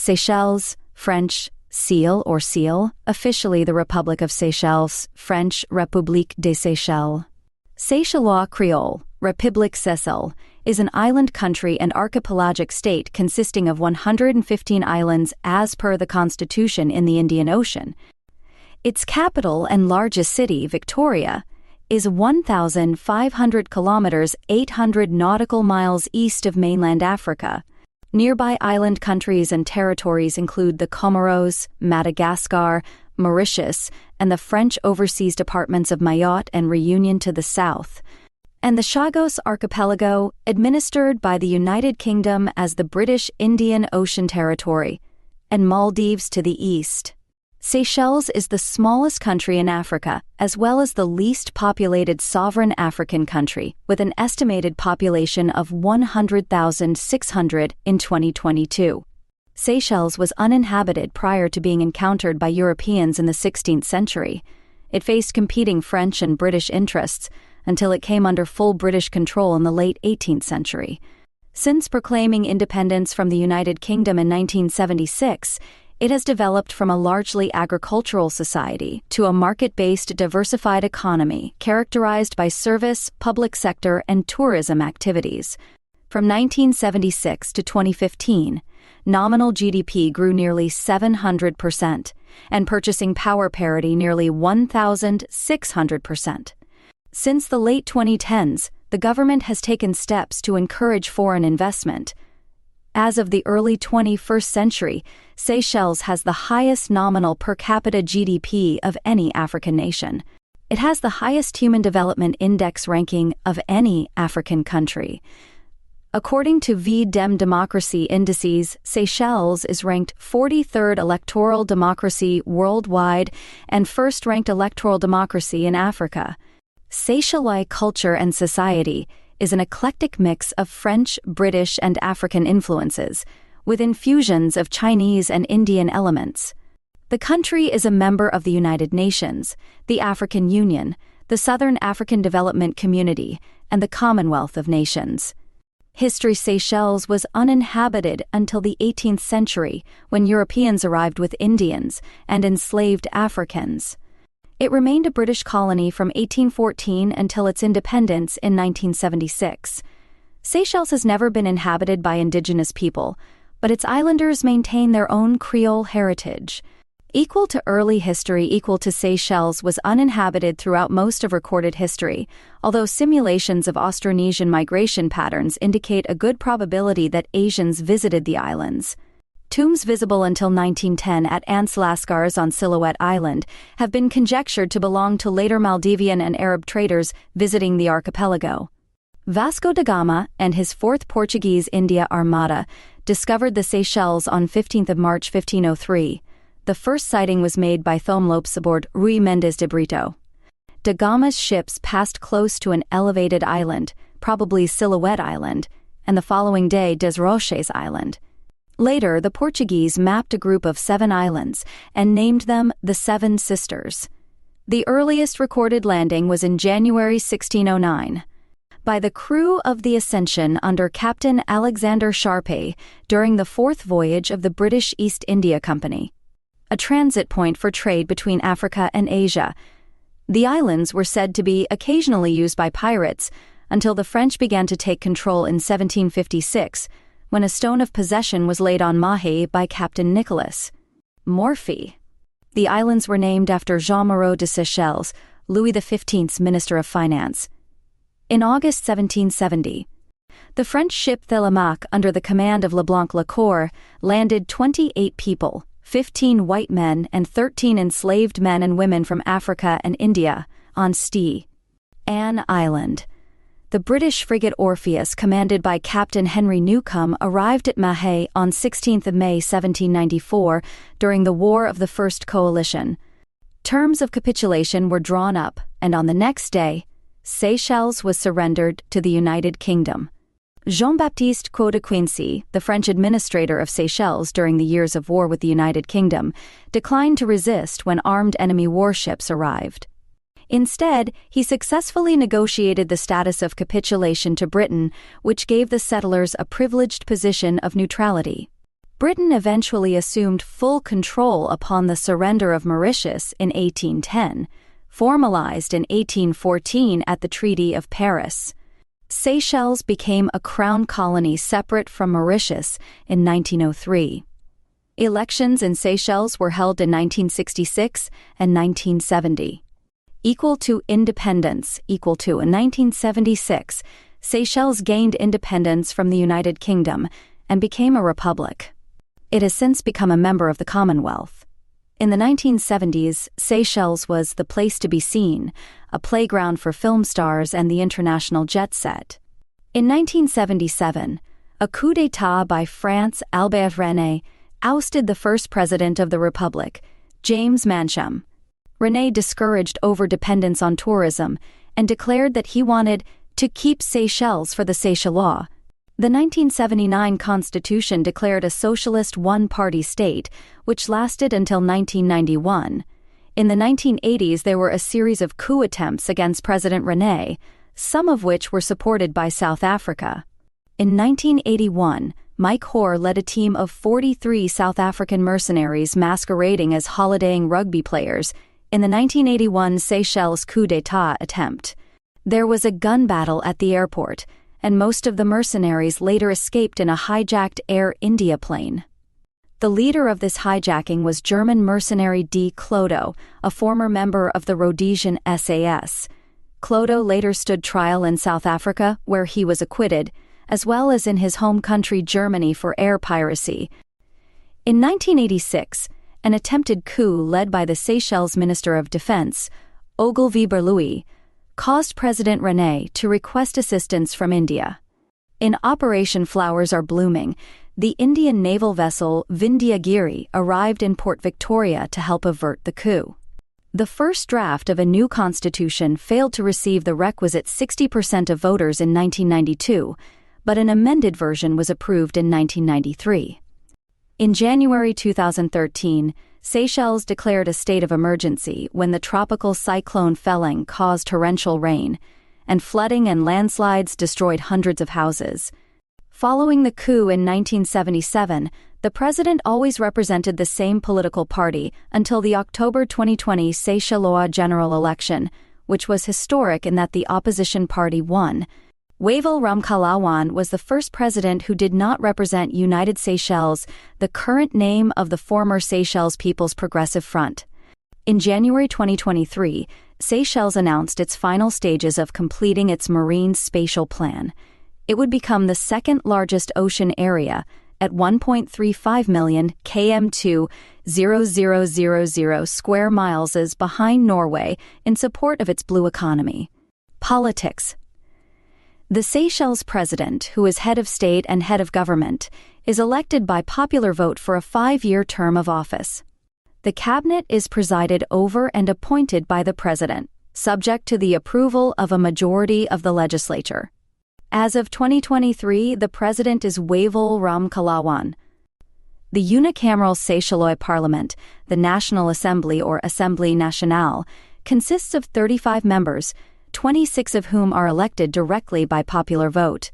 Seychelles, French, Seal or Seal, officially the Republic of Seychelles, French, République des Seychelles. Seychellois Creole, République Seychelles, is an island country and archipelagic state consisting of 115 islands as per the Constitution in the Indian Ocean. Its capital and largest city, Victoria, is 1,500 kilometers 800 nautical miles east of mainland Africa. Nearby island countries and territories include the Comoros, Madagascar, Mauritius, and the French overseas departments of Mayotte and Réunion to the south, and the Chagos Archipelago, administered by the United Kingdom as the British Indian Ocean Territory, and Maldives to the east. Seychelles is the smallest country in Africa, as well as the least populated sovereign African country, with an estimated population of 100,600 in 2022. Seychelles was uninhabited prior to being encountered by Europeans in the 16th century. It faced competing French and British interests until it came under full British control in the late 18th century. Since proclaiming independence from the United Kingdom in 1976, it has developed from a largely agricultural society to a market-based diversified economy characterized by service, public sector, and tourism activities. From 1976 to 2015, nominal GDP grew nearly 700%, and purchasing power parity nearly 1,600%. Since the late 2010s, the government has taken steps to encourage foreign investment. As of the early 21st century, Seychelles has the highest nominal per capita GDP of any African nation. It has the highest Human Development Index ranking of any African country. According to V-Dem Democracy Indices, Seychelles is ranked 43rd electoral democracy worldwide and first-ranked electoral democracy in Africa. Seychellois culture and society is an eclectic mix of French, British, and African influences, with infusions of Chinese and Indian elements. The country is a member of the United Nations, the African Union, the Southern African Development Community, and the Commonwealth of Nations. History: Seychelles was uninhabited until the 18th century, when Europeans arrived with Indians and enslaved Africans. It remained a British colony from 1814 until its independence in 1976. Seychelles has never been inhabited by indigenous people, but its islanders maintain their own Creole heritage. Equal to early history, Seychelles was uninhabited throughout most of recorded history, although simulations of Austronesian migration patterns indicate a good probability that Asians visited the islands. Tombs visible until 1910 at Anslascars on Silhouette Island have been conjectured to belong to later Maldivian and Arab traders visiting the archipelago. Vasco da Gama and his Fourth Portuguese India Armada discovered the Seychelles on 15 March 1503. The first sighting was made by Thome Lopes aboard Rui Mendes de Brito. Da Gama's ships passed close to an elevated island, probably Silhouette Island, and the following day Des Roches Island. Later, the Portuguese mapped a group of 7 islands and named them the Seven Sisters. The earliest recorded landing was in January 1609 by the crew of the Ascension under Captain Alexander Sharpe during the 4th voyage of the British East India Company, a transit point for trade between Africa and Asia. The islands were said to be occasionally used by pirates until the French began to take control in 1756, when a stone of possession was laid on Mahé by Captain Nicolas Morphy. The islands were named after Jean Moreau de Seychelles, Louis XV's Minister of Finance. In August 1770, the French ship Thelemaque, under the command of Leblanc-Lacour, landed 28 people, 15 white men and 13 enslaved men and women from Africa and India, on Ste. Anne Island. The British frigate Orpheus, commanded by Captain Henry Newcombe, arrived at Mahé on 16 May 1794 during the War of the First Coalition. Terms of capitulation were drawn up, and on the next day, Seychelles was surrendered to the United Kingdom. Jean-Baptiste Quot de Quincy, the French administrator of Seychelles during the years of war with the United Kingdom, declined to resist when armed enemy warships arrived. Instead, he successfully negotiated the status of capitulation to Britain, which gave the settlers a privileged position of neutrality. Britain eventually assumed full control upon the surrender of Mauritius in 1810, formalized in 1814 at the Treaty of Paris. Seychelles became a crown colony separate from Mauritius in 1903. Elections in Seychelles were held in 1966 and 1970. Equal to independence, equal to in 1976, Seychelles gained independence from the United Kingdom and became a republic. It has since become a member of the Commonwealth. In the 1970s, Seychelles was the place to be seen, a playground for film stars and the international jet set. In 1977, a coup d'état by France Albert René ousted the first president of the Republic, James Mahé. René discouraged overdependence on tourism and declared that he wanted to keep Seychelles for the Seychellois. The 1979 Constitution declared a socialist one-party state, which lasted until 1991. In the 1980s, there were a series of coup attempts against President René, some of which were supported by South Africa. In 1981, Mahé led a team of 43 South African mercenaries masquerading as holidaying rugby players in the 1981 Seychelles coup d'état attempt. There was a gun battle at the airport, and most of the mercenaries later escaped in a hijacked Air India plane. The leader of this hijacking was German mercenary D. Clodo, a former member of the Rhodesian SAS. Clodo later stood trial in South Africa, where he was acquitted, as well as in his home country Germany for air piracy. In 1986, an attempted coup led by the Seychelles Minister of Defense, Ogilvy Berlouis, caused President René to request assistance from India. In Operation Flowers Are Blooming, the Indian naval vessel Vindhyagiri arrived in Port Victoria to help avert the coup. The first draft of a new constitution failed to receive the requisite 60% of voters in 1992, but an amended version was approved in 1993. In January 2013, Seychelles declared a state of emergency when the tropical cyclone Felang caused torrential rain, and flooding and landslides destroyed hundreds of houses. Following the coup in 1977, the president always represented the same political party until the October 2020 Seychellois general election, which was historic in that the opposition party won. Wavel Ramkalawan was the first president who did not represent United Seychelles, the current name of the former Seychelles People's Progressive Front. In January 2023, Seychelles announced its final stages of completing its marine spatial plan. It would become the second largest ocean area at 1.35 million km2 (0000 square miles) behind Norway in support of its blue economy. Politics. The Seychelles president, who is head of state and head of government, is elected by popular vote for a 5-year term of office. The cabinet is presided over and appointed by the president, subject to the approval of a majority of the legislature. As of 2023, the president is Wavel Ramkalawan. The unicameral Seychellois Parliament, the National Assembly or Assemblée Nationale, consists of 35 members, 26 of whom are elected directly by popular vote,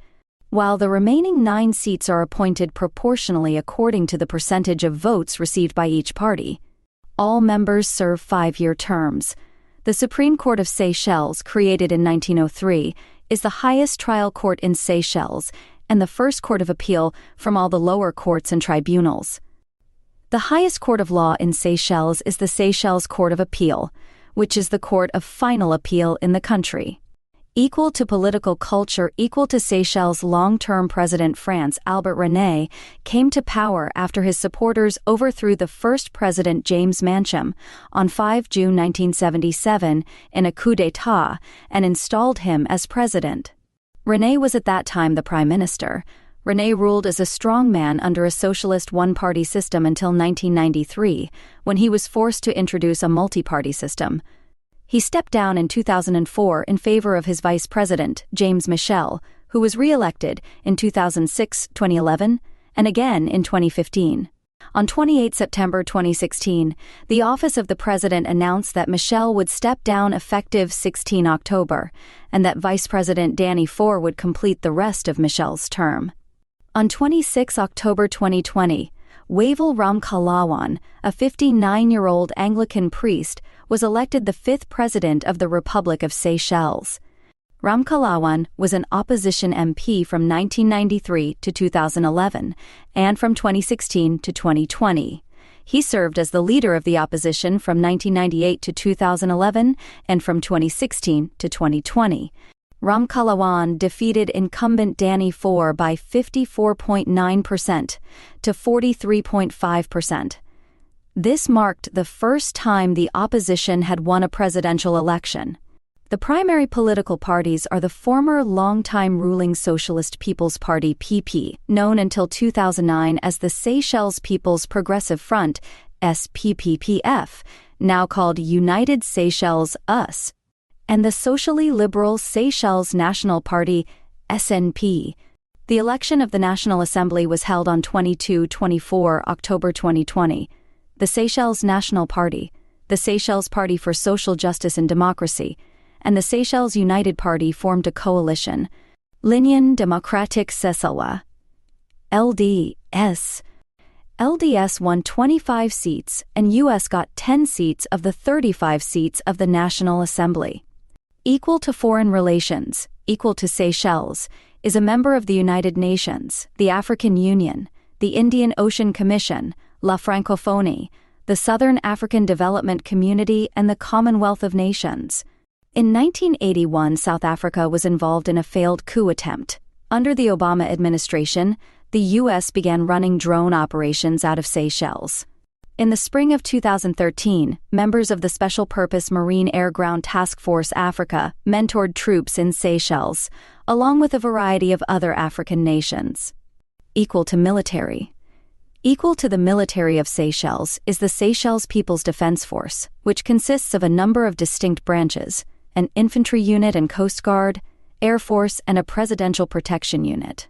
while the remaining 9 seats are appointed proportionally according to the percentage of votes received by each party. All members serve 5-year terms. The Supreme Court of Seychelles, created in 1903, is the highest trial court in Seychelles and the first court of appeal from all the lower courts and tribunals. The highest court of law in Seychelles is the Seychelles Court of Appeal, which is the court of final appeal in the country. Equal to political culture, equal to Seychelles' long-term president France Albert René came to power after his supporters overthrew the first president James Mahé on 5 June 1977 in a coup d'état and installed him as president. René was at that time the prime minister. René ruled as a strongman under a socialist one-party system until 1993, when he was forced to introduce a multiparty system. He stepped down in 2004 in favor of his vice president, James Michel, who was re-elected in 2006, 2011, and again in 2015. On 28 September 2016, the office of the president announced that Michel would step down effective 16 October, and that Vice President Danny Faure would complete the rest of Michel's term. On 26 October 2020, Wavel Ramkalawan, a 59-year-old Anglican priest, was elected the fifth president of the Republic of Seychelles. Ramkalawan was an opposition MP from 1993 to 2011 and from 2016 to 2020. He served as the leader of the opposition from 1998 to 2011 and from 2016 to 2020. Ramkalawan defeated incumbent Danny Four by 54.9% to 43.5%. This marked the first time the opposition had won a presidential election. The primary political parties are the former long-time ruling Socialist People's Party (PP), known until 2009 as the Seychelles People's Progressive Front (SPPPF), now called United Seychelles (US), and the socially liberal Seychelles National Party (SNP). The election of the National Assembly was held on 22-24 October 2020. The Seychelles National Party, the Seychelles Party for Social Justice and Democracy, and the Seychelles United Party formed a coalition, L'Union Démocratique Seychelloise (LDS). LDS won 25 seats and US got 10 seats of the 35 seats of the National Assembly. Equal to foreign relations, equal to Seychelles, is a member of the United Nations, the African Union, the Indian Ocean Commission, La Francophonie, the Southern African Development Community, and the Commonwealth of Nations. In 1981, South Africa was involved in a failed coup attempt. Under the Obama administration, the U.S. began running drone operations out of Seychelles. In the spring of 2013, members of the Special Purpose Marine Air Ground Task Force Africa mentored troops in Seychelles, along with a variety of other African nations. Equal to military. Equal to the military of Seychelles is the Seychelles People's Defense Force, which consists of a number of distinct branches: an infantry unit and Coast Guard, Air Force, and a Presidential Protection Unit.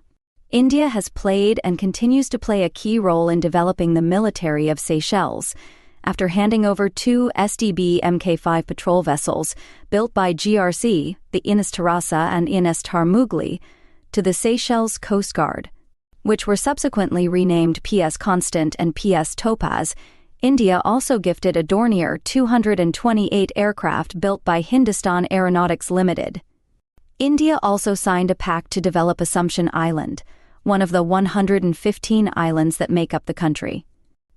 India has played and continues to play a key role in developing the military of Seychelles, after handing over two SDB Mk5 patrol vessels built by GRC, the Ines Terrassa and Ines Tarmugli, to the Seychelles Coast Guard, which were subsequently renamed PS Constant and PS Topaz. India also gifted a Dornier 228 aircraft built by Hindustan Aeronautics Limited. India also signed a pact to develop Assumption Island, one of the 115 islands that make up the country.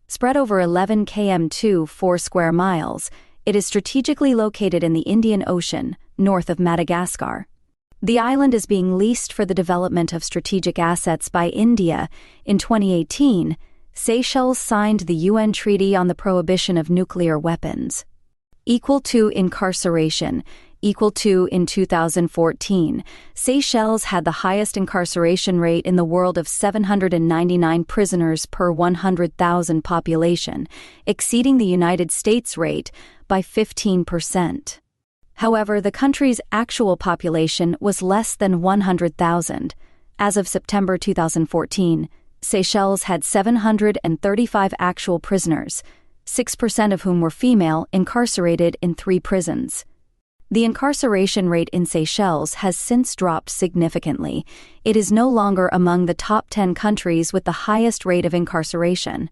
Spread over 11 km 4 square miles, it is strategically located in the Indian Ocean, north of Madagascar. The island is being leased for the development of strategic assets by India. In 2018, Seychelles signed the UN Treaty on the Prohibition of Nuclear Weapons. Equal to incarceration. Equal to in 2014, Seychelles had the highest incarceration rate in the world of 799 prisoners per 100,000 population, exceeding the United States rate by 15%. However, the country's actual population was less than 100,000. As of September 2014, Seychelles had 735 actual prisoners, 6% of whom were female, incarcerated in 3 prisons. The incarceration rate in Seychelles has since dropped significantly. It is no longer among the top 10 countries with the highest rate of incarceration.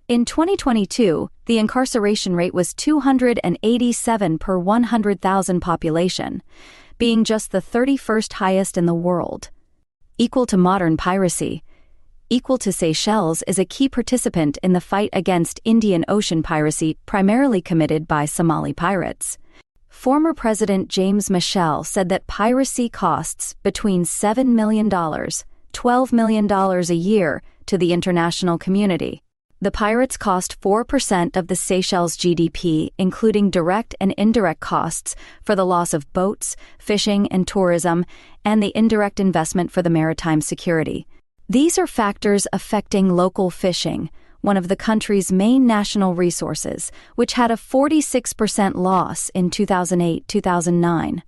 In 2022, the incarceration rate was 287 per 100,000 population, being just the 31st highest in the world. Equal to modern piracy. Equal to Seychelles is a key participant in the fight against Indian Ocean piracy, primarily committed by Somali pirates. Former President James Michel said that piracy costs between $7 million, $12 million a year to the international community. The pirates cost 4% of the Seychelles GDP, including direct and indirect costs for the loss of boats, fishing, and tourism, and the indirect investment for the maritime security. These are factors affecting local fishing, one of the country's main national resources, which had a 46% loss in 2008-2009.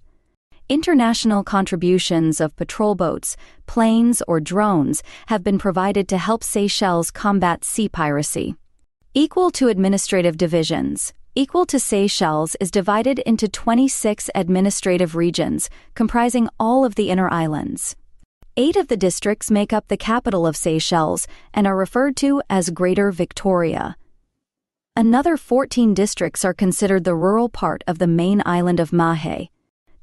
International contributions of patrol boats, planes, or drones have been provided to help Seychelles combat sea piracy. Equal to administrative divisions. Equal to Seychelles is divided into 26 administrative regions, comprising all of the inner islands. 8 of the districts make up the capital of Seychelles and are referred to as Greater Victoria. Another 14 districts are considered the rural part of the main island of Mahé.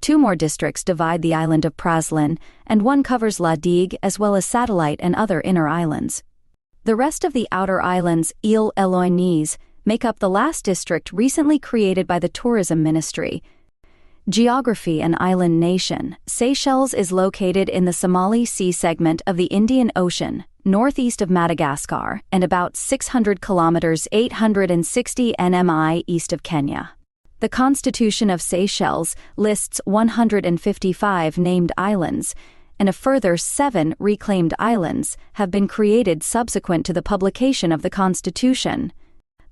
2 more districts divide the island of Praslin, and 1 covers La Digue as well as satellite and other inner islands. The rest of the outer islands, Île Éloignées, make up the last district recently created by the Tourism Ministry. Geography and island nation. Seychelles is located in the Somali Sea segment of the Indian Ocean, northeast of Madagascar, and about 600 kilometers 860 nmi east of Kenya. The Constitution of Seychelles lists 155 named islands, and a further 7 reclaimed islands have been created subsequent to the publication of the Constitution.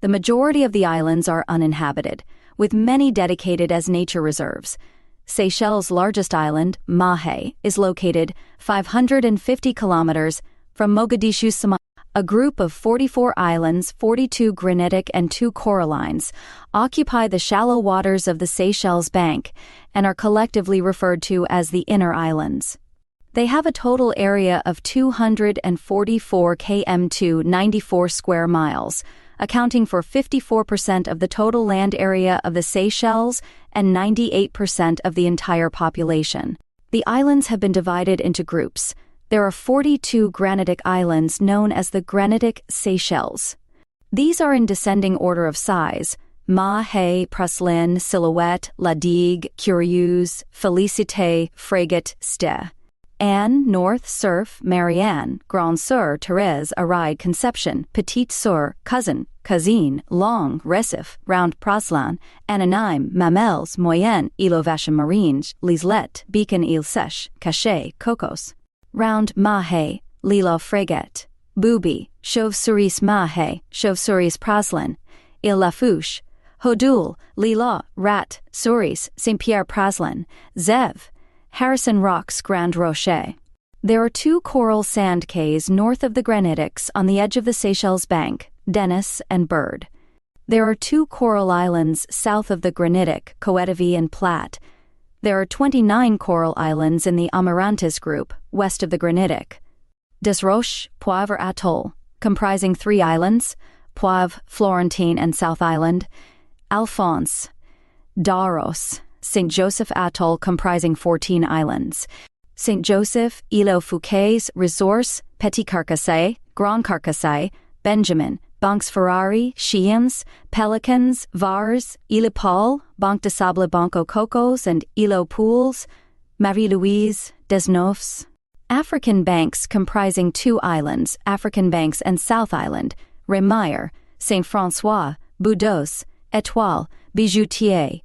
The majority of the islands are uninhabited, with many dedicated as nature reserves. Seychelles' largest island, Mahé, is located 550 kilometers from Mogadishu, Somalia. A group of 44 islands, 42 granitic and 2 corallines, occupy the shallow waters of the Seychelles Bank and are collectively referred to as the Inner Islands. They have a total area of 244 km² 94 square miles, accounting for 54% of the total land area of the Seychelles and 98% of the entire population. The islands have been divided into groups. There are 42 granitic islands known as the Granitic Seychelles. These are in descending order of size: Mahé, Praslin, Silhouette, La Digue, Curieuse, Félicité, Frégate, Ste. Anne, North, Surf, Marianne, Grand Sur, Thérèse, Aride, Conception, Petite Sur, Cousin, Cousine, Long, Récif, Round Praslin, Anonyme, Mamelles, Moyenne, Îlot Vachon Maringe, Lislet, Beacon, Île Sèche, Cachet, Cocos. Round Mahé, L'Île Frégate, Booby, Chauve-souris Mahé, Chauve-souris Praslin, Île Lafouche, Hodoul, Lila, Rat, Souris, Saint-Pierre Praslin, Zève, Harrison Rocks, Grand Rocher. There are 2 coral sand cays north of the granitics on the edge of the Seychelles Bank, Dennis and Bird. There are 2 coral islands south of the granitic, Coetivee and Platte. There are 29 coral islands in the Amarantis group, west of the granitic. Des Roches, Poivre Atoll, comprising 3 islands, Poivre, Florentine and South Island, Alphonse, Daros, St. Joseph Atoll comprising 14 islands, St. Joseph, Îlot Fouquet's, Ressources, Petit Carcassay, Grand Carcassay, Benjamin, Banques Ferrari, Chiens, Pelicans, Vars, Île Paul, Banque de Sable, Banco Cocos, and Îlot Pools, Marie-Louise, Des Neufs. African banks comprising 2 islands, African Banks and South Island, Rémire, Saint François, Boudos, Étoile, Bijoutier.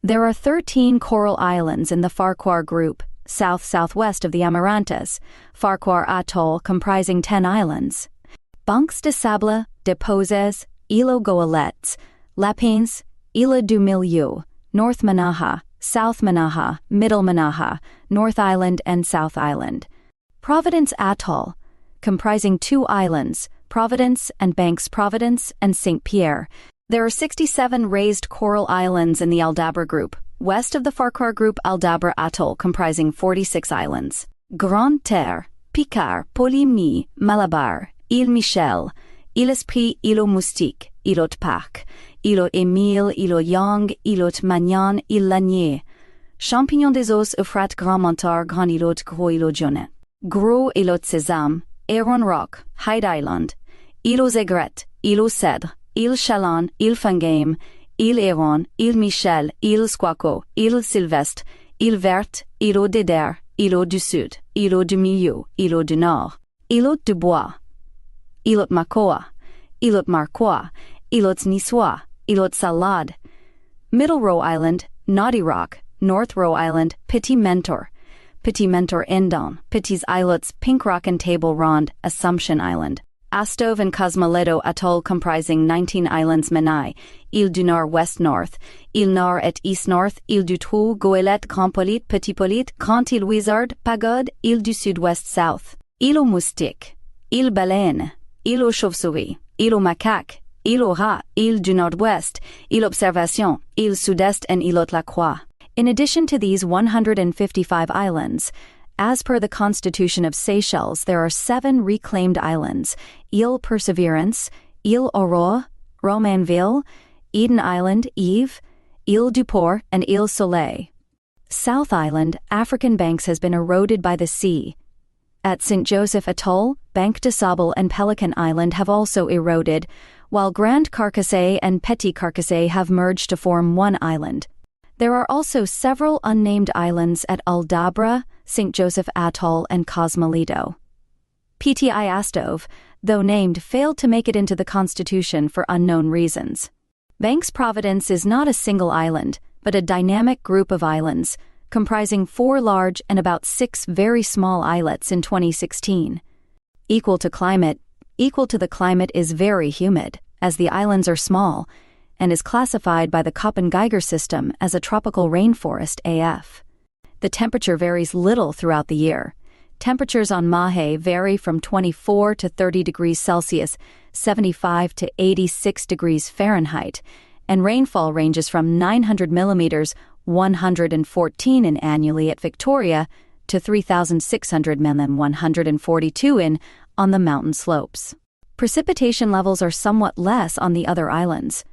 There are 13 coral islands in the Farquhar group, south-southwest of the Amarantis, Farquhar Atoll comprising 10 islands. Banques de Sable, de Poses, Îlot Goëlets, Lapins, Île du Milieu, North Manaha, South Manaha, Middle Manaha, North Island and South Island. Providence Atoll, comprising 2 islands, Providence and Banks Providence and St. Pierre. There are 67 raised coral islands in the Aldabra group, west of the Farquhar group. Aldabra Atoll comprising 46 islands. Grande Terre, Picard, Polymy, Malabar, Île Michel, Île Esprit, Îlot Moustique, Îlot Pâques, Îlot Émile, Îlot Yang, Îlot Magnan, Île Lanier, Champignon des Os, Euphrate, Grand Montard, Grand Îlot, Gros Îlot Jonnet, Gros Îlot Sésame, Aron Rock, Hyde Island, Îlot Zégret, Îlot Cèdre, Île Chalon, Île Fangame, Île Héron, Île Michel, Île Squaco, Île Sylvestre, Île Verte, Îlot d'Eder, Îlot du Sud, Îlot du Milieu, Îlot du Nord, Îlot du Bois, Îlot Macoa, Îlot Marquois, Îlot Niçois, Îlot Salade. Middle Row Island, Naughty Rock, North Row Island, Petit Mentor Endon, Petits Islets, Pink Rock and Table Ronde, Assumption Island. Astove and Cosmoleto Atoll comprising 19 islands. Menai, Île du Nord West North, Île Nord et East North, Île du Trou, Goélette, Grand Polite, Petit Polite, Grand Île Wizard, Pagode, Île du Sud-West South, Île aux Moustiques, Île Baleine, Île aux Chauves-souris, Île aux Macaques, Île aux Rats, Île du Nord-Ouest, Île Observation, Île Sud-Est and Îlot La Croix. In addition to these 155 islands, As per the Constitution of Seychelles, there are 7 reclaimed islands: Île Perseverance, Île Aurore, Romainville, Eden Island, Eve, Île du Port, and Île Soleil. South Island, African Banks, has been eroded by the sea. At St. Joseph Atoll, Banque de Sable and Pelican Island have also eroded, while Grand Carcassonne and Petit Carcassonne have merged to form one island. There are also several unnamed islands at Aldabra, St. Joseph Atoll, and Cosmalito. PTI Astove, though named, failed to make it into the Constitution for unknown reasons. Banks Providence is not a single island, but a dynamic group of islands, comprising 4 large and about 6 very small islets in 2016. Equal to the climate is very humid, as the islands are small, and is classified by the Köppen-Geiger system as a tropical rainforest AF. The temperature varies little throughout the year. Temperatures on Mahé vary from 24 to 30 degrees Celsius, 75 to 86 degrees Fahrenheit, and rainfall ranges from 900 millimeters, 114 in annually at Victoria, to 3,600 mm, 142 in on the mountain slopes. Precipitation levels are somewhat less on the other islands.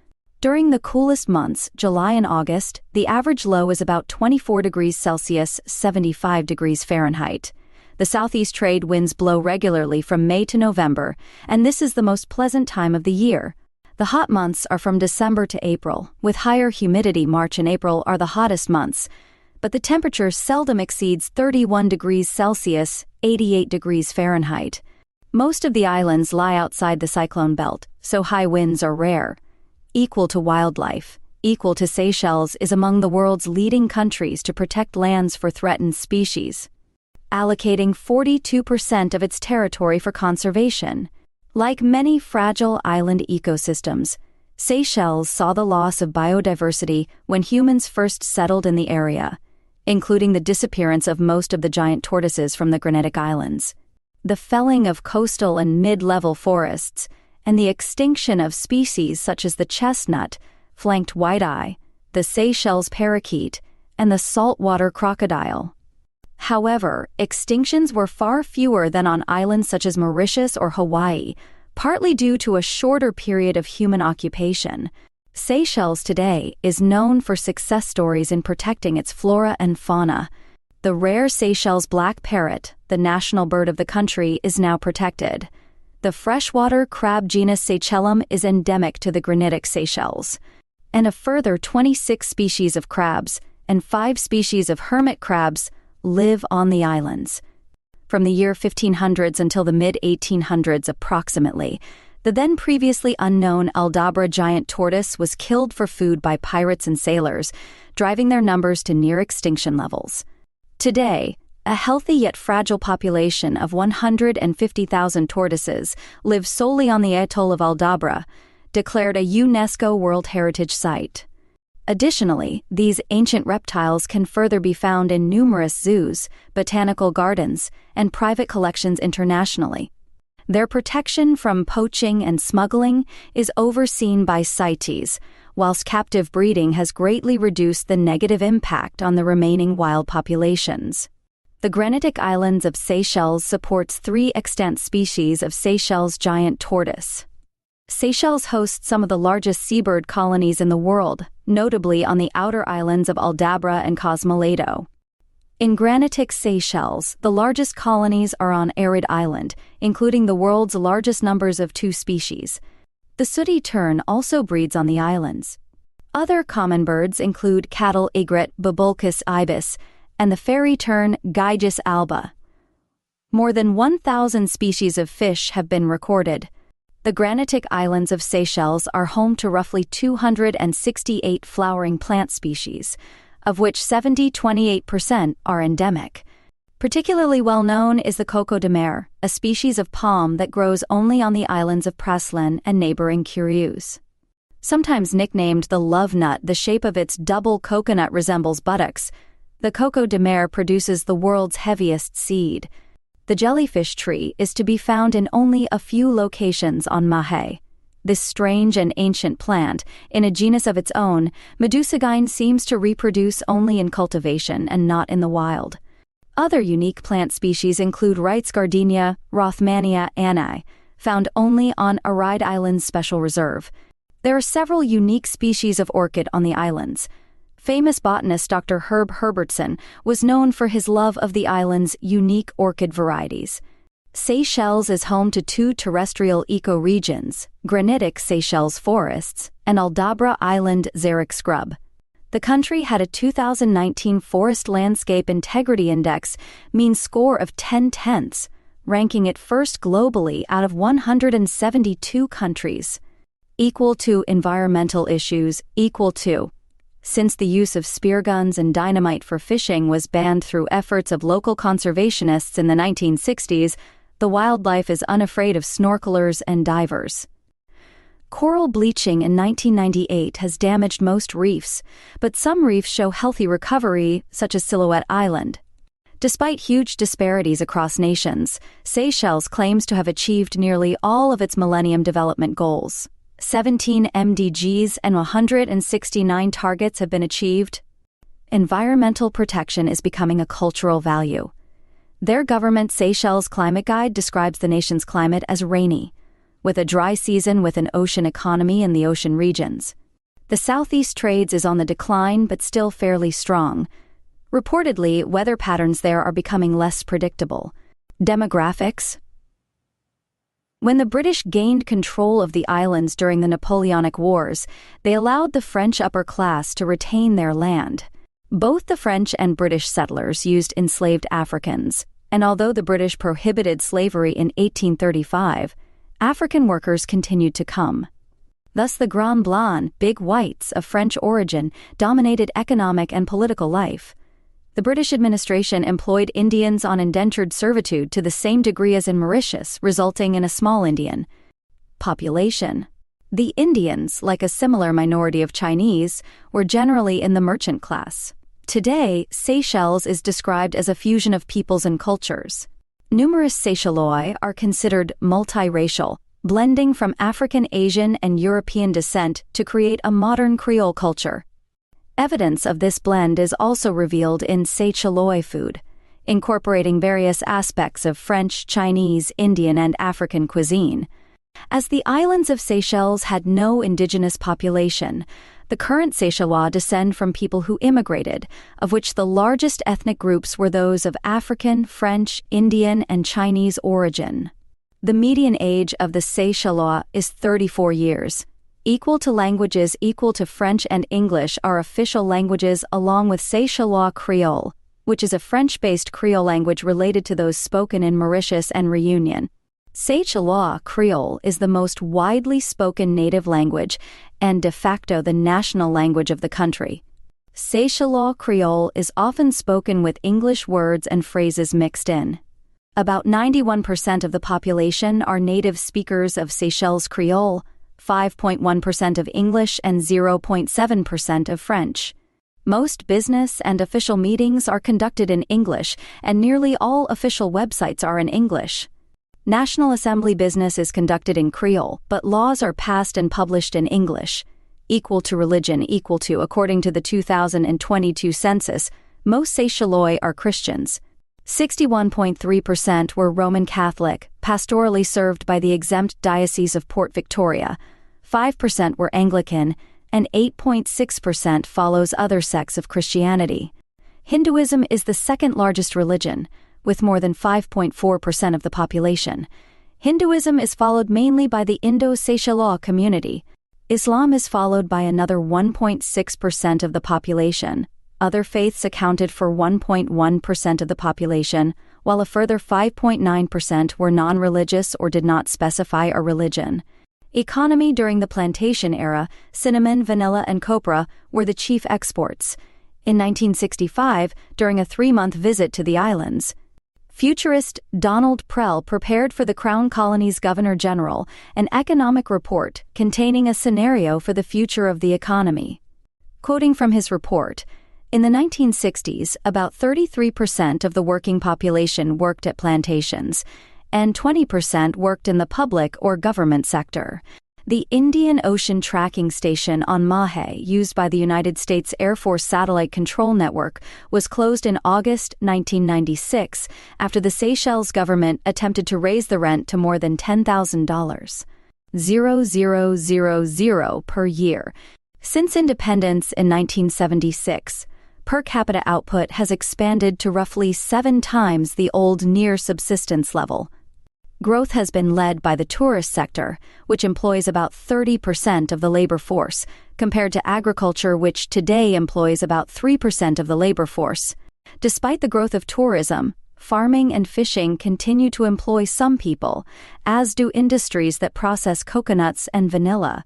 During the coolest months, July and August, the average low is about 24 degrees Celsius, 75 degrees Fahrenheit. The southeast trade winds blow regularly from May to November, and this is the most pleasant time of the year. The hot months are from December to April, with higher humidity. March and April are the hottest months, but the temperature seldom exceeds 31 degrees Celsius, 88 degrees Fahrenheit. Most of the islands lie outside the cyclone belt, so high winds are rare. Equal to wildlife, Seychelles is among the world's leading countries to protect lands for threatened species, allocating 42% of its territory for conservation. Like many fragile island ecosystems, Seychelles saw the loss of biodiversity when humans first settled in the area, including the disappearance of most of the giant tortoises from the Granitic Islands, the felling of coastal and mid-level forests, and the extinction of species such as the chestnut, flanked white-eye, the Seychelles parakeet, and the saltwater crocodile. However, extinctions were far fewer than on islands such as Mauritius or Hawaii, partly due to a shorter period of human occupation. Seychelles today is known for success stories in protecting its flora and fauna. The rare Seychelles black parrot, the national bird of the country, is now protected. The freshwater crab genus Seychellum is endemic to the granitic Seychelles, and a further 26 species of crabs and 5 species of hermit crabs live on the islands. From the year 1500s until the mid-1800s approximately, the then previously unknown Aldabra giant tortoise was killed for food by pirates and sailors, driving their numbers to near extinction levels. Today, a healthy yet fragile population of 150,000 tortoises live solely on the atoll of Aldabra, declared a UNESCO World Heritage Site. Additionally, these ancient reptiles can further be found in numerous zoos, botanical gardens, and private collections internationally. Their protection from poaching and smuggling is overseen by CITES, whilst captive breeding has greatly reduced the negative impact on the remaining wild populations. The granitic islands of Seychelles supports 3 extant species of Seychelles giant tortoise. Seychelles hosts some of the largest seabird colonies in the world, notably on the outer islands of Aldabra and Cosmalito. In granitic Seychelles, the largest colonies are on Arid Island, including the world's largest numbers of 2 species. The sooty tern also breeds on the islands. Other common birds include cattle egret Bubulcus ibis and the fairy tern Gyges alba. More than 1,000 species of fish have been recorded. The granitic islands of Seychelles are home to roughly 268 flowering plant species, of which 28% are endemic. Particularly well known is the coco de mer, a species of palm that grows only on the islands of Praslin and neighboring Curieux. Sometimes nicknamed the love nut, the shape of its double coconut resembles buttocks. The coco de mer produces the world's heaviest seed. The jellyfish tree is to be found in only a few locations on Mahé. This strange and ancient plant, in a genus of its own, Medusagyne, seems to reproduce only in cultivation and not in the wild. Other unique plant species include Wright's gardenia, Rothmania anni, found only on Arid Islands Special Reserve. There are several unique species of orchid on the islands. Famous botanist Dr. Herb Herbertson was known for his love of the island's unique orchid varieties. Seychelles is home to two terrestrial ecoregions, granitic Seychelles forests and Aldabra Island xeric scrub. The country had a 2019 Forest Landscape Integrity Index mean score of 10/10, ranking it first globally out of 172 countries. Equal to environmental issues, equal to. Since the use of spear guns and dynamite for fishing was banned through efforts of local conservationists in the 1960s, the wildlife is unafraid of snorkelers and divers. Coral bleaching in 1998 has damaged most reefs, but some reefs show healthy recovery, such as Silhouette Island. Despite huge disparities across nations, Seychelles claims to have achieved nearly all of its Millennium Development Goals. 17 MDGs and 169 targets have been achieved. Environmental protection is becoming a cultural value. Their government Seychelles Climate Guide describes the nation's climate as rainy, with a dry season with an ocean economy in the ocean regions. The southeast trades is on the decline but still fairly strong. Reportedly, weather patterns there are becoming less predictable. Demographics. When the British gained control of the islands during the Napoleonic Wars, they allowed the French upper class to retain their land. Both the French and British settlers used enslaved Africans, and although the British prohibited slavery in 1835, African workers continued to come. Thus the Grands Blancs, big whites of French origin, dominated economic and political life. The British administration employed Indians on indentured servitude to the same degree as in Mauritius, resulting in a small Indian population. The Indians, like a similar minority of Chinese, were generally in the merchant class. Today, Seychelles is described as a fusion of peoples and cultures. Numerous Seychellois are considered multiracial, blending from African, Asian, and European descent to create a modern Creole culture. Evidence of this blend is also revealed in Seychellois food, incorporating various aspects of French, Chinese, Indian, and African cuisine. As the islands of Seychelles had no indigenous population, the current Seychellois descend from people who immigrated, of which the largest ethnic groups were those of African, French, Indian, and Chinese origin. The median age of the Seychellois is 34 years. Equal to languages equal to French and English are official languages along with Seychellois Creole, which is a French-based Creole language related to those spoken in Mauritius and Réunion. Seychellois Creole is the most widely spoken native language and de facto the national language of the country. Seychellois Creole is often spoken with English words and phrases mixed in. About 91% of the population are native speakers of Seychelles Creole, 5.1% of English, and 0.7% of French. Most business and official meetings are conducted in English, and nearly all official websites are in English. National Assembly business is conducted in Creole, but laws are passed and published in English. Equal to religion equal to, according to the 2022 census, most Seychellois are Christians. 61.3% were Roman Catholic, pastorally served by the exempt Diocese of Port Victoria. 5% were Anglican, and 8.6% follows other sects of Christianity. Hinduism is the second largest religion, with more than 5.4% of the population. Hinduism is followed mainly by the Indo-Seychellois community. Islam is followed by another 1.6% of the population. Other faiths accounted for 1.1% of the population, while a further 5.9% were non-religious or did not specify a religion. Economy during the plantation era, cinnamon, vanilla, and copra were the chief exports. In 1965, during a 3-month visit to the islands, futurist Donald Prell prepared for the Crown Colony's Governor-General an economic report containing a scenario for the future of the economy. Quoting from his report, in the 1960s, about 33% of the working population worked at plantations, and 20% worked in the public or government sector. The Indian Ocean Tracking Station on Mahé, used by the United States Air Force Satellite Control Network, was closed in August 1996 after the Seychelles government attempted to raise the rent to more than $10,000. 0,000 per year. Since independence in 1976, per capita output has expanded to roughly 7 times the old near-subsistence level. Growth has been led by the tourist sector, which employs about 30% of the labor force, compared to agriculture, which today employs about 3% of the labor force. Despite the growth of tourism, farming and fishing continue to employ some people, as do industries that process coconuts and vanilla.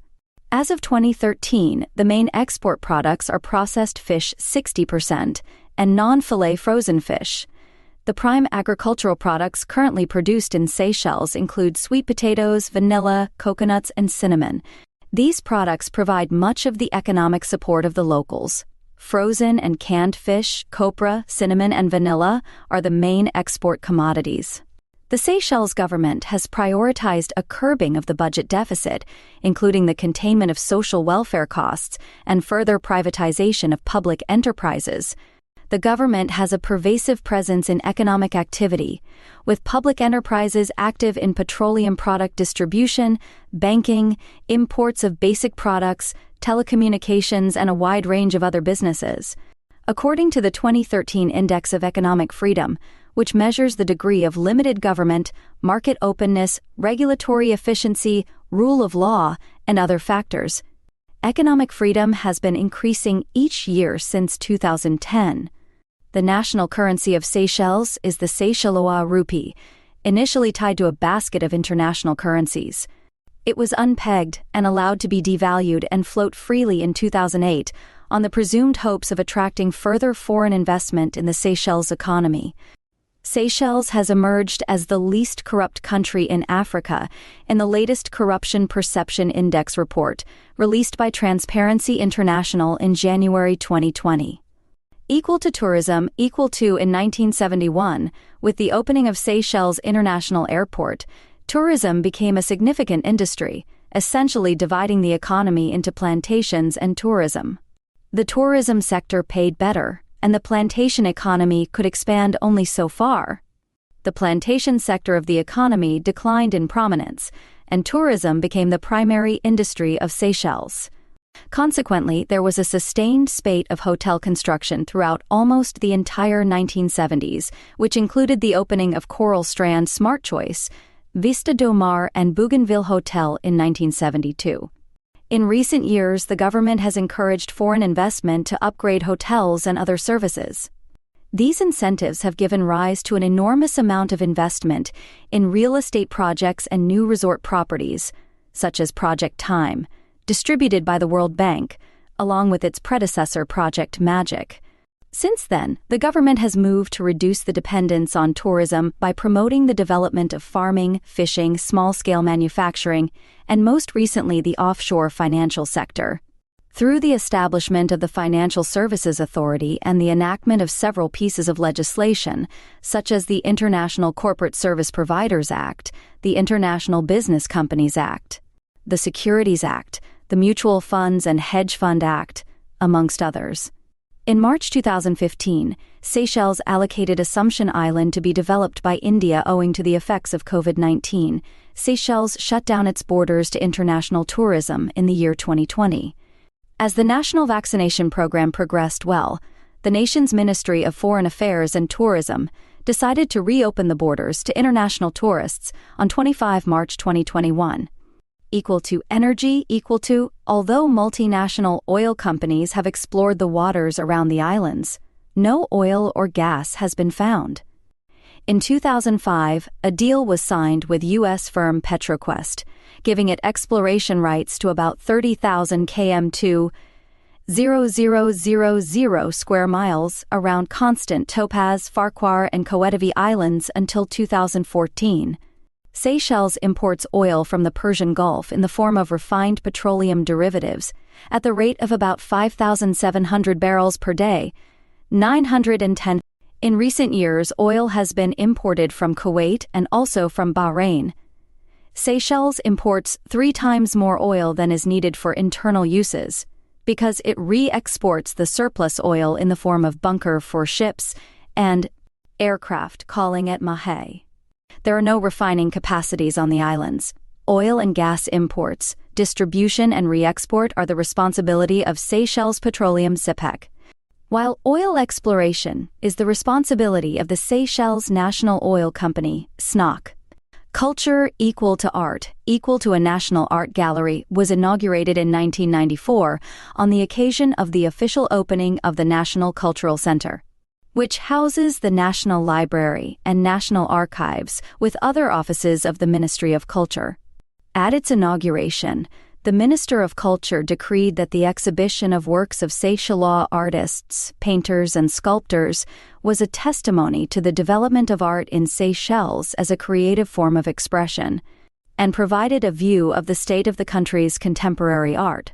As of 2013, the main export products are processed fish 60% and non-fillet frozen fish. The prime agricultural products currently produced in Seychelles include sweet potatoes, vanilla, coconuts, and cinnamon. These products provide much of the economic support of the locals. Frozen and canned fish, copra, cinnamon, and vanilla are the main export commodities. The Seychelles government has prioritized a curbing of the budget deficit, including the containment of social welfare costs and further privatization of public enterprises. The government has a pervasive presence in economic activity, with public enterprises active in petroleum product distribution, banking, imports of basic products, telecommunications, and a wide range of other businesses. According to the 2013 Index of Economic Freedom, which measures the degree of limited government, market openness, regulatory efficiency, rule of law, and other factors, economic freedom has been increasing each year since 2010. The national currency of Seychelles is the Seychellois rupee, initially tied to a basket of international currencies. It was unpegged and allowed to be devalued and float freely in 2008 on the presumed hopes of attracting further foreign investment in the Seychelles economy. Seychelles has emerged as the least corrupt country in Africa in the latest Corruption Perception Index report, released by Transparency International in January 2020. Equal to tourism, equal to in 1971, with the opening of Seychelles International Airport, tourism became a significant industry, essentially dividing the economy into plantations and tourism. The tourism sector paid better, and the plantation economy could expand only so far. The plantation sector of the economy declined in prominence, and tourism became the primary industry of Seychelles. Consequently, there was a sustained spate of hotel construction throughout almost the entire 1970s, which included the opening of Coral Strand Smart Choice, Vista do Mar, and Bougainville Hotel in 1972. In recent years, the government has encouraged foreign investment to upgrade hotels and other services. These incentives have given rise to an enormous amount of investment in real estate projects and new resort properties, such as Project Time, distributed by the World Bank, along with its predecessor Project Magic. Since then, the government has moved to reduce the dependence on tourism by promoting the development of farming, fishing, small-scale manufacturing, and most recently the offshore financial sector. Through the establishment of the Financial Services Authority and the enactment of several pieces of legislation, such as the International Corporate Service Providers Act, the International Business Companies Act, the Securities Act, the Mutual Funds and Hedge Fund Act, amongst others. In March 2015, Seychelles allocated Assumption Island to be developed by India owing to the effects of COVID-19. Seychelles shut down its borders to international tourism in the year 2020. As the national vaccination program progressed well, the nation's Ministry of Foreign Affairs and Tourism decided to reopen the borders to international tourists on 25 March 2021. Equal to energy, equal to, although multinational oil companies have explored the waters around the islands, no oil or gas has been found. In 2005, a deal was signed with U.S. firm PetroQuest, giving it exploration rights to about 30,000 km2, 0,000 square miles around Constant, Topaz, Farquhar, and Coetivee Islands until 2014. Seychelles imports oil from the Persian Gulf in the form of refined petroleum derivatives at the rate of about 5,700 barrels per day, 910. In recent years, oil has been imported from Kuwait and also from Bahrain. Seychelles imports 3 times more oil than is needed for internal uses, because it re-exports the surplus oil in the form of bunker for ships and aircraft calling at Mahé. There are no refining capacities on the islands. Oil and gas imports, distribution and re-export are the responsibility of Seychelles Petroleum (SEPEC), while oil exploration is the responsibility of the Seychelles National Oil Company (SNOC). Culture equal to art, equal to a national art gallery was inaugurated in 1994 on the occasion of the official opening of the National Cultural Center, which houses the National Library and National Archives with other offices of the Ministry of Culture. At its inauguration, the Minister of Culture decreed that the exhibition of works of Seychellois artists, painters, and sculptors was a testimony to the development of art in Seychelles as a creative form of expression, and provided a view of the state of the country's contemporary art.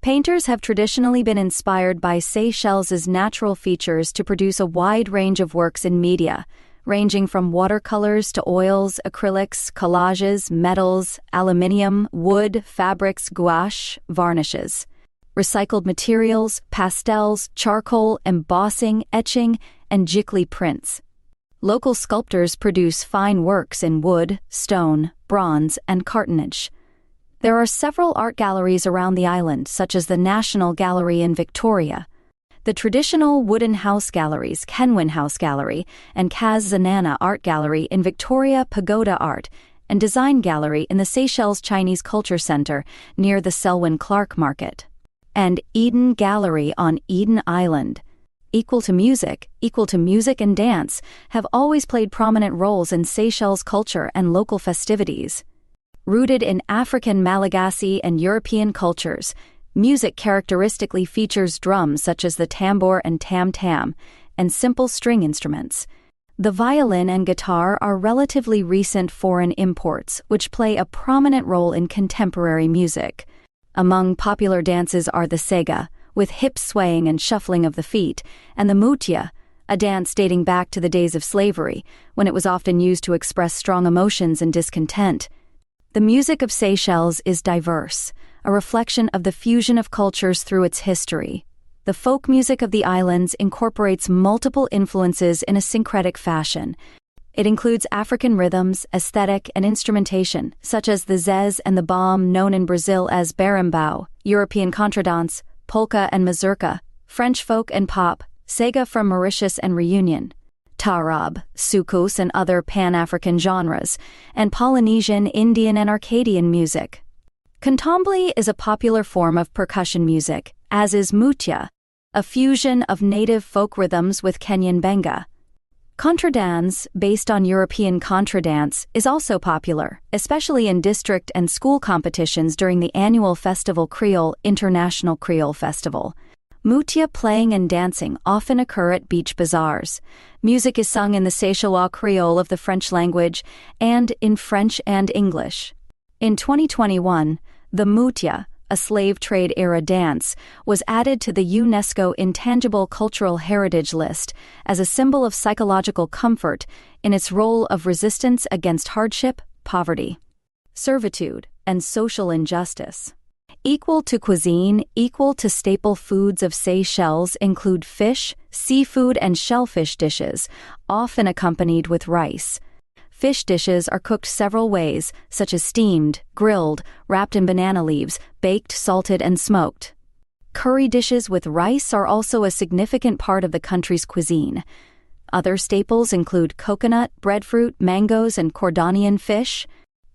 Painters have traditionally been inspired by Seychelles' natural features to produce a wide range of works in media, ranging from watercolors to oils, acrylics, collages, metals, aluminium, wood, fabrics, gouache, varnishes, recycled materials, pastels, charcoal, embossing, etching, and giclée prints. Local sculptors produce fine works in wood, stone, bronze, and cartonnage. There are several art galleries around the island, such as the National Gallery in Victoria, the traditional wooden house galleries Kenwin House Gallery and Kaz Zanana Art Gallery in Victoria, Pagoda Art and Design Gallery in the Seychelles Chinese Culture Center near the Selwyn Clark Market, and Eden Gallery on Eden Island. Equal to music and dance have always played prominent roles in Seychelles culture and local festivities. Rooted in African, Malagasy, and European cultures, music characteristically features drums such as the tambour and tam-tam, and simple string instruments. The violin and guitar are relatively recent foreign imports, which play a prominent role in contemporary music. Among popular dances are the sega, with hip swaying and shuffling of the feet, and the mutia, a dance dating back to the days of slavery, when it was often used to express strong emotions and discontent. The music of Seychelles is diverse, a reflection of the fusion of cultures through its history. The folk music of the islands incorporates multiple influences in a syncretic fashion. It includes African rhythms, aesthetic, and instrumentation, such as the zez and the bom, known in Brazil as berimbau, European contradance, polka and mazurka, French folk and pop, sega from Mauritius and Reunion, taarab, soukous and other Pan-African genres, and Polynesian, Indian, and Arcadian music. Candomblé is a popular form of percussion music, as is mutia, a fusion of native folk rhythms with Kenyan benga. Contradance, based on European contradance, is also popular, especially in district and school competitions during the annual Festival Creole International Creole Festival. Mutia playing and dancing often occur at beach bazaars. Music is sung in the Seychellois Creole of the French language and in French and English. In 2021, the mutia, a slave trade era dance, was added to the UNESCO Intangible Cultural Heritage List as a symbol of psychological comfort in its role of resistance against hardship, poverty, servitude, and social injustice. Equal to cuisine, equal to staple foods of Seychelles include fish, seafood, and shellfish dishes, often accompanied with rice. Fish dishes are cooked several ways, such as steamed, grilled, wrapped in banana leaves, baked, salted, and smoked. Curry dishes with rice are also a significant part of the country's cuisine. Other staples include coconut, breadfruit, mangoes, and cordonian fish.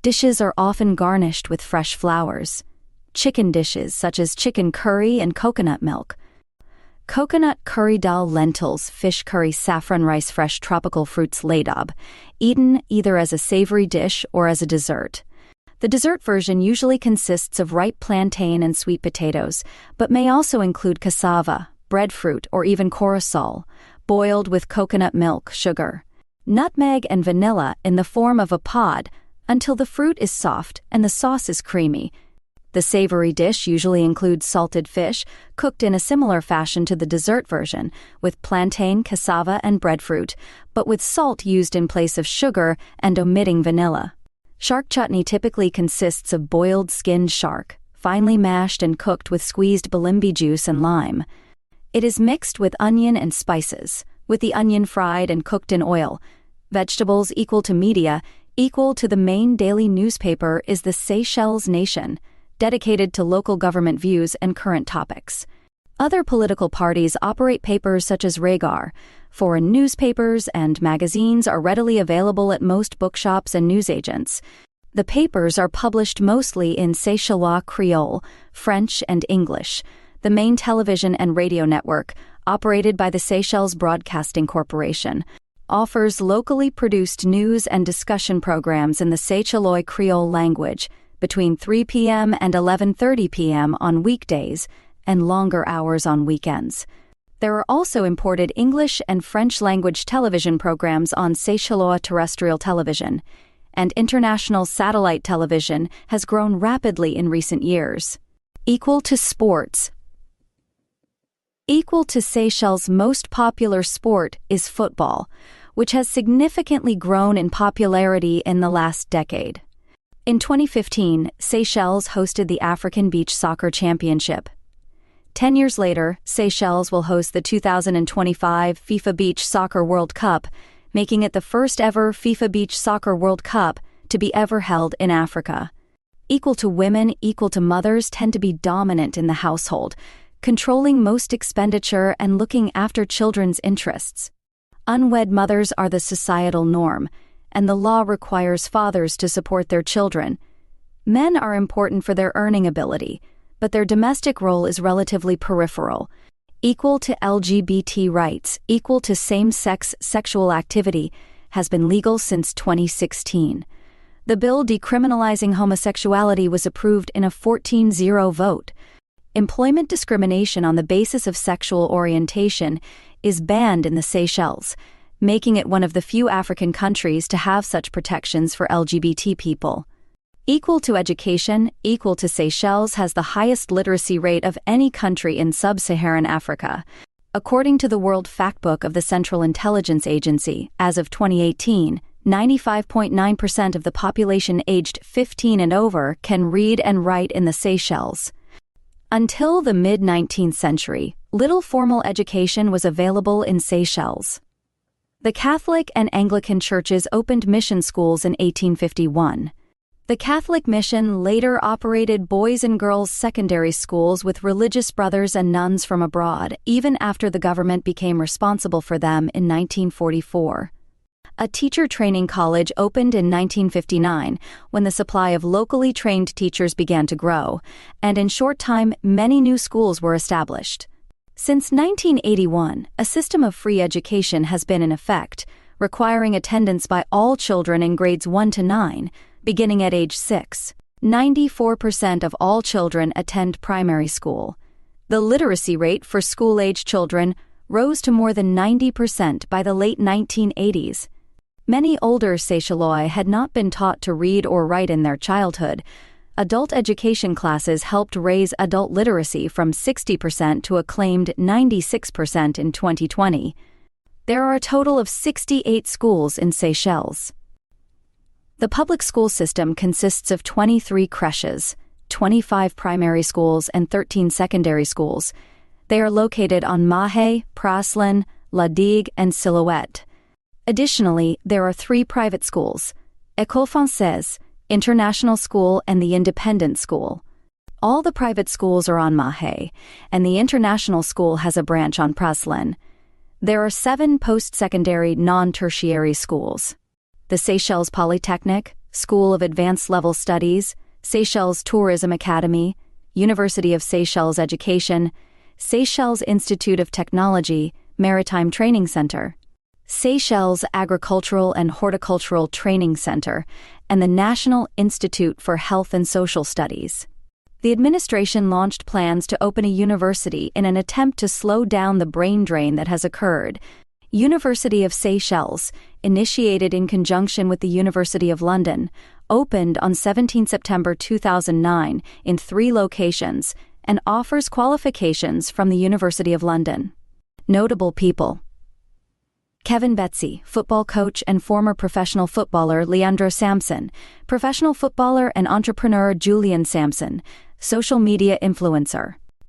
Dishes are often garnished with fresh flowers. Chicken dishes such as chicken curry and coconut milk. Coconut curry dal lentils, fish curry, saffron rice, fresh tropical fruits ladab, eaten either as a savory dish or as a dessert. The dessert version usually consists of ripe plantain and sweet potatoes, but may also include cassava, breadfruit, or even corosol, boiled with coconut milk, sugar, nutmeg, and vanilla in the form of a pod until the fruit is soft and the sauce is creamy. The savory dish usually includes salted fish, cooked in a similar fashion to the dessert version, with plantain, cassava, and breadfruit, but with salt used in place of sugar and omitting vanilla. Shark chutney typically consists of boiled skinned shark, finely mashed and cooked with squeezed balimbi juice and lime. It is mixed with onion and spices, with the onion fried and cooked in oil. Vegetables equal to media, equal to the main daily newspaper is the Seychelles Nation, dedicated to local government views and current topics. Other political parties operate papers such as Regar. Foreign newspapers and magazines are readily available at most bookshops and newsagents. The papers are published mostly in Seychellois Creole, French, and English. The main television and radio network, operated by the Seychelles Broadcasting Corporation, offers locally produced news and discussion programs in the Seychellois Creole language between 3 p.m. and 11:30 p.m. on weekdays and longer hours on weekends. There are also imported English and French language television programs on Seychellois terrestrial television, and international satellite television has grown rapidly in recent years. Equal to sports. Equal to Seychelles' most popular sport is football, which has significantly grown in popularity in the last decade. In 2015, Seychelles hosted the African Beach Soccer Championship. 10 years later, Seychelles will host the 2025 FIFA Beach Soccer World Cup, making it the first ever FIFA Beach Soccer World Cup to be ever held in Africa. Equal to women, equal to mothers tend to be dominant in the household, controlling most expenditure and looking after children's interests. Unwed mothers are the societal norm, and the law requires fathers to support their children. Men are important for their earning ability, but their domestic role is relatively peripheral. Equal to LGBT rights, equal to same-sex sexual activity, has been legal since 2016. The bill decriminalizing homosexuality was approved in a 14-0 vote. Employment discrimination on the basis of sexual orientation is banned in the Seychelles, making it one of the few African countries to have such protections for LGBT people. Equal to education, equal to Seychelles has the highest literacy rate of any country in sub-Saharan Africa. According to the World Factbook of the Central Intelligence Agency, as of 2018, 95.9% of the population aged 15 and over can read and write in the Seychelles. Until the mid-19th century, little formal education was available in Seychelles. The Catholic and Anglican churches opened mission schools in 1851. The Catholic mission later operated boys' and girls' secondary schools with religious brothers and nuns from abroad, even after the government became responsible for them in 1944. A teacher training college opened in 1959 when the supply of locally trained teachers began to grow, and in short time many new schools were established. Since 1981, a system of free education has been in effect, requiring attendance by all children in grades 1 to 9, beginning at age 6. 94% of all children attend primary school. The literacy rate for school-age children rose to more than 90% by the late 1980s. Many older Seychellois had not been taught to read or write in their childhood. Adult education classes helped raise adult literacy from 60% to a claimed 96% in 2020. There are a total of 68 schools in Seychelles. The public school system consists of 23 creches, 25 primary schools, and 13 secondary schools. They are located on Mahé, Praslin, La Digue, and Silhouette. Additionally, there are 3 private schools: École Française, International School, and the Independent School. All the private schools are on Mahé, and the International School has a branch on Praslin. There are 7 post-secondary non-tertiary schools: the Seychelles Polytechnic, School of Advanced Level Studies, Seychelles Tourism Academy, University of Seychelles Education, Seychelles Institute of Technology, Maritime Training Center, Seychelles Agricultural and Horticultural Training Center, and the National Institute for Health and Social Studies. The administration launched plans to open a university in an attempt to slow down the brain drain that has occurred. University of Seychelles, initiated in conjunction with the University of London, opened on 17 September 2009 in 3 locations and offers qualifications from the University of London. Notable people: Kevin Betsy, football coach and former professional footballer Leandro Samson, professional footballer and entrepreneur Julian Samson, social media influencer.